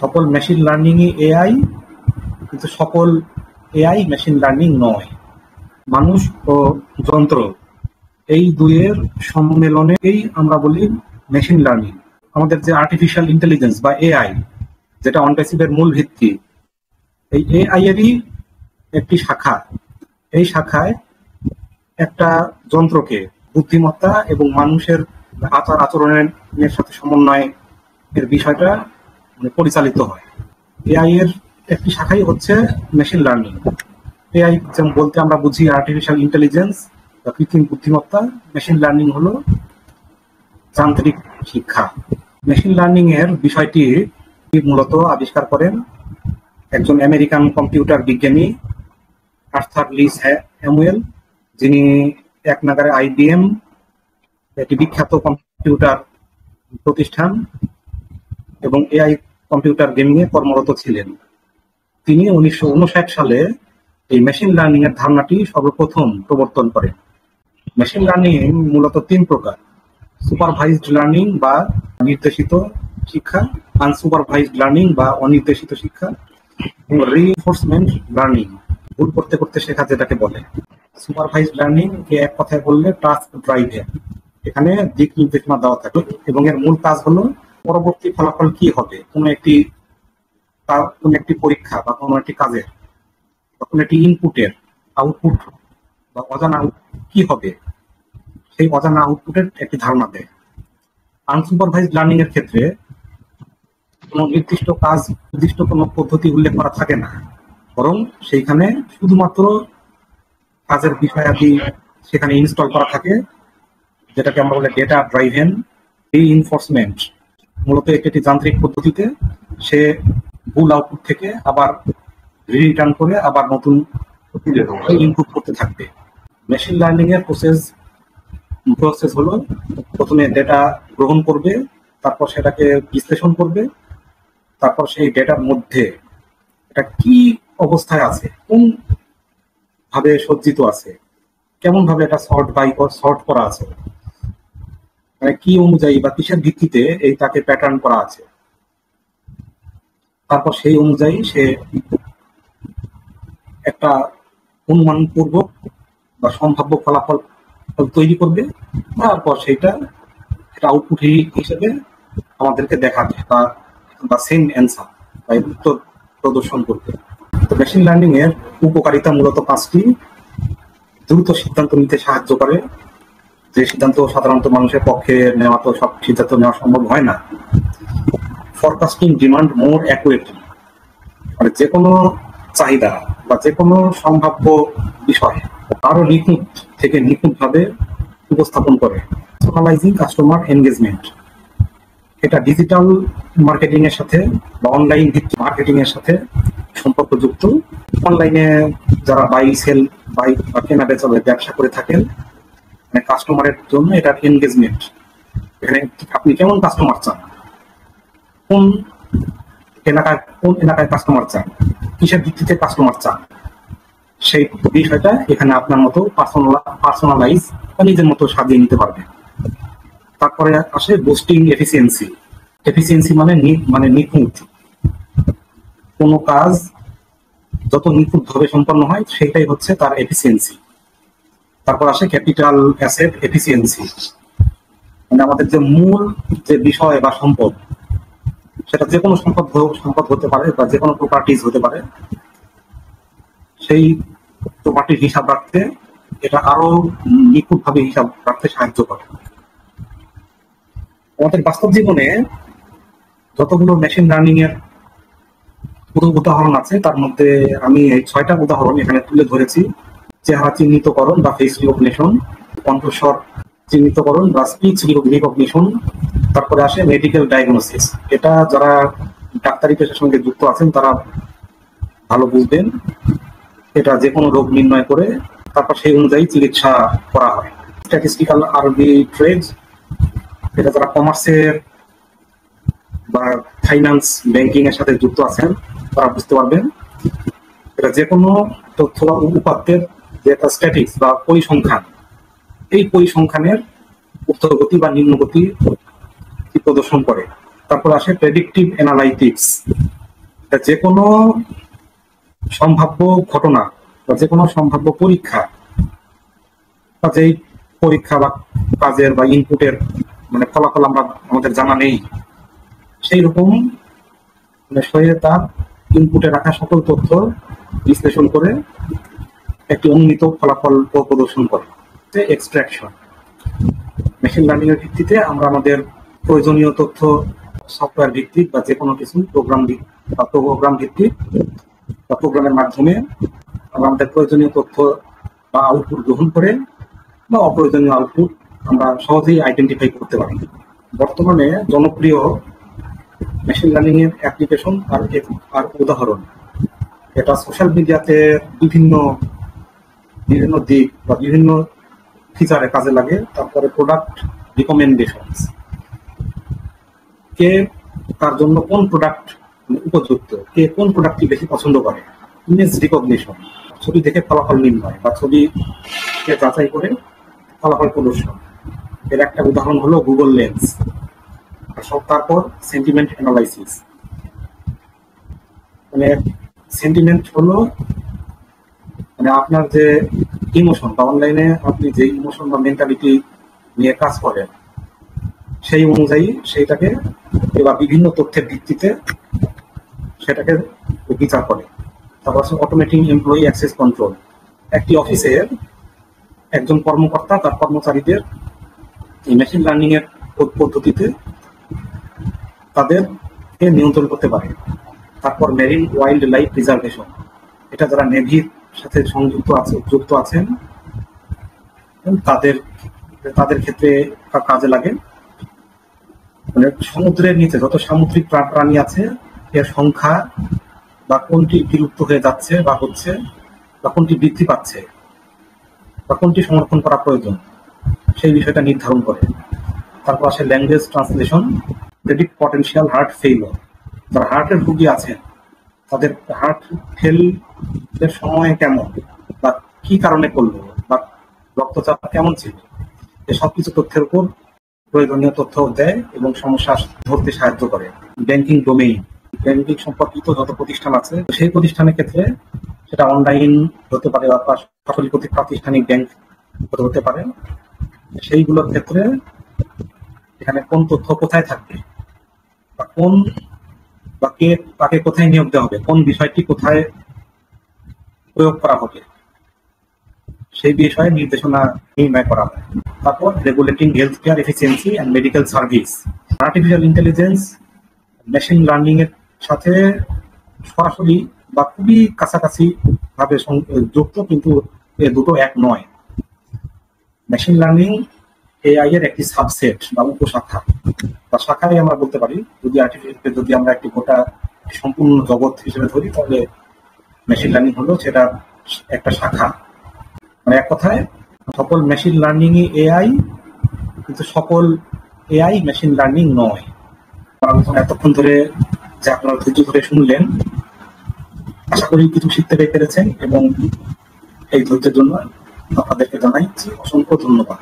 সকল machine লার্নিংই AI, কিন্তু সকল এআই মেশিন লার্নিং নয়। মানুষ ও যন্ত্র এই দুইয়ের সম্মেলনেই আমরা বলি মেশিন লার্নিং। আমাদের যে আর্টিফিশিয়াল ইন্টেলিজেন্স বা এআই, যেটা অনপ্যাসিভের মূল ভিত্তি, এই এআই এরই একটি শাখা। এই শাখায় একটা যন্ত্রকে বুদ্ধিমত্তা এবং মানুষের আচার আচরণের সাথে সমন্বয় এর বিষয়টা পরিচালিত হয়। এআই এর একটি শাখাই হচ্ছে মেশিন লার্নিং। এআই যেমন বলতে আমরা বুঝি আর্টিফিশিয়াল ইন্টেলিজেন্স বা কৃত্রিম বুদ্ধিমত্তা। মেশিন লার্নিং হলো যান্ত্রিক শিক্ষা। মেশিন লার্নিং এর বিষয়টি মূলত আবিষ্কার করেন একজন আমেরিকান কম্পিউটার বিজ্ঞানী আর্থার লি স্যামুয়েল, যিনি এক নাগারে আইবিএম, একটি বিখ্যাত কম্পিউটার প্রতিষ্ঠান এবং এআই কম্পিউটার গেমিং এ কর্মরত ছিলেন। তিনি 1959 সালে এই মেশিন লার্নিং এর ধারণাটি সর্বপ্রথম প্রবর্তন করেন। মেশিন লার্নিং মূলত তিন প্রকার: সুপারভাইজড লার্নিং বা নির্দেশিত শিক্ষা, আনসুপারভাইজড লার্নিং বা অনির্দেশিত শিক্ষা, এবং রিইনফোর্সমেন্ট লার্নিং, ভুল করতে করতে শেখা যেটাকে বলে। সুপারভাইজড লার্নিং কে এক কথায় বললে টাস্ক ড্রাইভেন। এখানে দিক নির্দেশনা দেওয়া থাকে এবং এর মূল কাজ হলো পরবর্তী ফলাফল কি হবে, কোনো একটি পরীক্ষা বা কোনো একটি কাজের বা কোনো একটি ইনপুটের আউটপুট বা অজানা কি হবে, সেই অজানা আউটপুটের একটি ধারণা দেয়। আনসুপারভাইজড লার্নিং এর ক্ষেত্রে কোনো নির্দিষ্ট কাজ, নির্দিষ্ট কোনো পদ্ধতি উল্লেখ করা থাকে না, বরং সেইখানে শুধুমাত্র কাজের বিষয়াদি সেখানে ইনস্টল করা থাকে, যেটাকে আমরা বলে ডেটা ড্রাইভেন রিইনফোর্সমেন্ট। মূলত একটি যান্ত্রিক পদ্ধতিতে সে ভুল আউটপুট থেকে আবার রিটার্ন করে আবার নতুন ইনপুট করতে থাকবে। মেশিন লার্নিং এর প্রসেস হলো প্রথমে ডেটা গ্রহণ করবে, তারপর সেটাকে বিশ্লেষণ করবে, তারপর সেই ডেটার মধ্যে এটা কি অবস্থায় আছে, কোন ভাবে সজ্জিত আছে, কেমন ভাবে এটা সর্ট করা আছে, মানে কি অনুযায়ী বা কিসের ভিত্তিতে এই তাকে প্যাটার্ন করা আছে, তারপর সেই অনুযায়ী সে একটা অনুমান পূর্বক বা সম্ভাব্য ফলাফল তৈরি করবে, তারপর সেটা আউটপুট হিসেবে আমাদেরকে দেখাবে বা সেম অ্যান্সার বা উত্তর প্রদর্শন করবে। তো মেশিন লার্নিং এর উপকারিতা মূলত পাঁচটি। দ্রুত সিদ্ধান্ত নিতে সাহায্য করে, যে সিদ্ধান্ত সাধারণত মানুষের পক্ষে নেওয়া, তো সব সিদ্ধান্ত নেওয়া সম্ভব হয় না। ফরকাস্টিং ডিমান্ড মোর অ্যাকুরেটলি, মানে যে কোনো চাহিদা বা যে কোনো সম্ভাব্য বিষয় আরো নিখুঁতভাবে উপস্থাপন করে। পার্সোনালাইজিং কাস্টমার এনগেজমেন্ট, এটা ডিজিটাল মার্কেটিং এর সাথে বা অনলাইন ভিত্তিক মার্কেটিং এর সাথে সম্পর্কযুক্ত। অনলাইনে যারা বাই বা কেনা বেচা ব্যবসা করে থাকেন, মানে কাস্টমারের জন্য এটা এনগেজমেন্ট। এখানে আপনি কেমন কাস্টমার চান, কোন এলাকায় কাস্টমার চান, কিসের ভিত্তিতে কাস্টমার চান, সেই বিষয়টা এখানে আপনার মতো পার্সোনালাইজ বা নিজের মতো সাজিয়ে নিতে পারবে। তারপরে আসে বুস্টিং এফিসিয়েন্সি। এফিসিয়েন্সি মানে নিখুঁত। কোনো কাজ যত নিখুঁতভাবে সম্পন্ন হয় সেটাই হচ্ছে তার এফিসিয়েন্সি। তারপর আসে ক্যাপিটাল অ্যাসেট এফিসিয়েন্সি, মানে আমাদের যে মূল যে বিষয় বা সম্পদ, সেটা যে কোনো সম্পদ হতে পারে বা যে কোনো প্রপার্টিজ হতে পারে, সেই প্রপার্টির হিসাব রাখতে এটা আরো নিখুঁতভাবে হিসাব রাখতে সাহায্য করে। আমাদের বাস্তব জীবনে যতগুলো মেশিন লার্নিং এর উদাহরণ আছে, তার মধ্যে আমি এই 6টা উদাহরণ এখানে তুলে ধরেছি। চেহারা চিহ্নিতকরণ বা ফেস রিকগনিশন, কণ্ঠস্বর চিহ্নিতকরণ বা স্পিচ রিকগনিশন, তারপরে আসে মেডিকেল ডায়াগনোসিস। এটা যারা ডাক্তারি পেশার সঙ্গে যুক্ত আছেন তারা ভালো বুঝবেন। এটা যে কোনো রোগ নির্ণয় করে তারপর সেই অনুযায়ী চিকিৎসা করা হয়। স্ট্যাটিস্টিক্যাল আরবিট্রেজ, এটা যারা কমার্সের বা ফাইন্যান্স ব্যাংকিং এর সাথে যুক্ত আছেন তারা বুঝতে পারবেন। এটা যে কোনো তথ্য বা উপাত্তের যে একটা স্ট্যাটিক্স বা পরিসংখ্যান, এই পরিসংখ্যানের ঊর্ধ্বগতি বা নিম্নগতি প্রদর্শন করে। তারপর আসে প্রেডিক্টিভ অ্যানালাইটিক্স, যে কোনো সম্ভাব্য ঘটনা বা যে কোনো সম্ভাব্য পরীক্ষা বা যেই পরীক্ষা বা কাজের বা ইনপুটের মানে ফলাফল আমরা আমাদের জানা নেই, সেই রকম সে তার ইনপুটে রাখা সকল তথ্য বিশ্লেষণ করে একটি অনুমিত ফলাফল প্রদর্শন করে। এক্সট্রাকশন মেশিন লার্নিং এর ভিত্তিতে আমরা আমাদের প্রয়োজনীয় তথ্য সফটওয়্যার ভিত্তিক বা যে কোনো কিছু প্রোগ্রাম ভিত্তিক বা প্রোগ্রামের মাধ্যমে আমরা আমাদের প্রয়োজনীয় তথ্য বা আউটপুট গ্রহণ করে বা অপ্রয়োজনীয় আউটপুট আমরা সহজেই আইডেন্টিফাই করতে পারি। বর্তমানে জনপ্রিয় মেশিন লার্নিং এর অ্যাপ্লিকেশন আর উদাহরণ, এটা সোশ্যাল মিডিয়াতে বিভিন্ন দিক বা বিভিন্ন ফিচারে কাজে লাগে। তারপরে প্রোডাক্ট রিকমেন্ডেশন, কে তার জন্য কোন প্রোডাক্ট উপযুক্ত, কে কোন প্রোডাক্টটি বেশি পছন্দ করে। ইমেজ রিকগনিশন, ছবি দেখে ফলাফল নির্ণয় বা ছবিকে যাচাই করে ফলাফল প্রদর্শন। এর একটা উদাহরণ হলো গুগল লেন্স। তারপর সেন্টিমেন্ট অ্যানালাইসিস, মানে সেন্টিমেন্ট হলো মানে আপনার যে ইমোশন বা অনলাইনে আপনি যে ইমোশন বা মেন্টালিটি নিয়ে কাজ করেন সেই অনুযায়ী সেইটাকে বা বিভিন্ন তথ্যের ভিত্তিতে সেটাকে বিচার করে। তারপর অটোমেটিং এমপ্লয়ি অ্যাক্সেস কন্ট্রোল, একটি অফিসের একজন কর্মকর্তা তার কর্মচারীদের এই মেশিন লার্নিং এর পদ্ধতিতে তাদেরকে নিয়ন্ত্রণ করতে পারে। তারপর মেরিন ওয়াইল্ড লাইফ প্রিজার্ভেশন, এটা যারা নেভির সাথে যুক্ত আছেন তাদের ক্ষেত্রে কাজে লাগে। মানে সমুদ্রের নিচে যত সামুদ্রিক প্রাণী আছে এর সংখ্যা বা কোনটি বিলুপ্ত হয়ে যাচ্ছে বা হচ্ছে বা কোনটি বৃদ্ধি পাচ্ছে বা কোনটি সংরক্ষণ করা প্রয়োজন সেই বিষয়টা নির্ধারণ করে। তারপর আসে language translation, predict potential heart failure, যারা হার্টের রোগী আছেন তাদের হার্ট ফেলের সময় কেমন বা কি কারণে করলো বা রক্তচাপ কেমন ছিল, এই সবকিছু তথ্যের উপর প্রয়োজনীয় তথ্য দেয় এবং সমস্যা ধরতে সাহায্য করে। ব্যাংকিং ডোমেইন, ব্যাংকিং সম্পর্কিত যত প্রতিষ্ঠান আছে সেই প্রতিষ্ঠানের ক্ষেত্রে সেটা অনলাইন হতে পারে বা সরাসরি প্রাতিষ্ঠানিক ব্যাংক হতে পারে, সেইগুলোর ক্ষেত্রে এখানে কোন তথ্য কোথায় থাকবে বা কে তাকে কোথায় নিয়োগ দেওয়া হবে, কোন বিষয়টি কোথায় প্রয়োগ করা হবে সেই বিষয়ে নির্দেশনা নির্ণয় করা হয়। তারপর regulating health care efficiency and medical service, artificial intelligence machine learning এর সাথে সরাসরি বা খুবই কাছাকাছি ভাবে যুক্ত, কিন্তু এ দুটো এক নয়। মেশিন লার্নিং এআই এর একটি সাবসেট বা উপশাখা বা শাখায় আমরা বলতে পারি। যদি আমরা একটি গোটা সম্পূর্ণ জগৎ হিসেবে ধরি তাহলে মেশিন লার্নিং হলো সেটা একটা শাখা। মানে এক কথায় সকল মেশিন লার্নিং এআই, কিন্তু সকল এআই মেশিন লার্নিং নয়। এতক্ষণ ধরে যে আপনারা ধৈর্য ধরে শুনলেন, আশা করি কিছু শিখতে পেরেছেন এবং এই ধৈর্যের জন্য আপনাদেরকে জানাই অসংখ্য ধন্যবাদ।